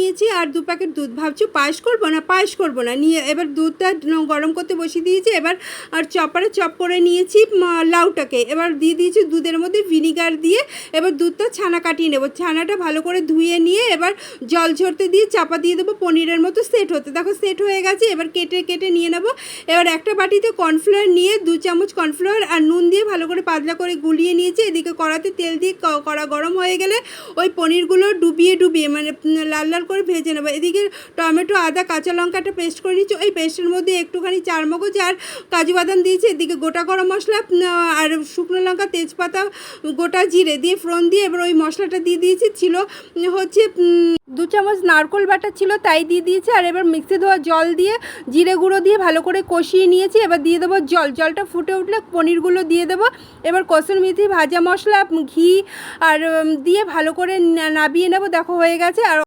নিয়েছি আর 2 প্যাকেট দুধ। ভাবছি পায়েস করবো না পায়েস করবো না, নিয়ে এবার দুধটা গরম করতে বসিয়ে দিয়েছি। এবার আর চপারে চপ করে নিয়েছি লাউটাকে, এবার দিয়ে দিয়েছি দুধের মধ্যে ভিনিগার দিয়ে। এবার দুধটা ছানা কাটিয়ে নেবো, ছানাটা ভালো করে ধুয়ে নিয়ে এবার জল ঝরতে দিয়ে চাপা দিয়ে দেবো পনিরের মতো সেট হতে। দেখো সেট হয়ে গেছে, এবার কেটে কেটে নিয়ে নেবো। এবার একটা বাটিতে কর্নফ্লাওয়ার নিয়ে 2 চামচ কর্নফ্লাওয়ার আর নুন দিয়ে ভালো করে পাতলা করে গুলিয়ে নিয়েছি। এদিকে কড়াতে তেল দিয়ে কড়া গরম হয়ে গেলে ওই পনিরগুলো ডুবিয়ে ডুবিয়ে মানে লাল লাল করে ভেজে নেবো। এদিকে টমেটো, আদা, কাঁচা লঙ্কাটা পেস্ট করে নিচ্ছি, ওই পেস্টের মধ্যে একটুখানি চারমগজ আর কাজু বাদাম দিয়েছি। এদিকে গোটা গরম মশলা আর শুকনো লঙ্কা, তেজপাতা, গোটা জিরে দিয়ে ফোড়ন দিয়ে এবার ওই মশলাটা দিয়ে দিয়েছি। ছিল হচ্ছে 2 চামচ নারকোল বাটা ছিল, তাই দিয়ে দিয়েছি। আর এবার মিক্সি ধোয়া জল দিয়ে জিরে গুঁড়ো দিয়ে ভালো করে কষিয়ে নিয়েছি। এবার দিয়ে দেবো জল, জলটা ফুটে উঠলে পনিরগুলো দিয়ে দেবো। এবার কসুরি মেথি, ভাজা মশলা, ঘি আর দিয়ে ভালো করে নাবিয়ে নেবো। দেখো হয়ে গেছে। আর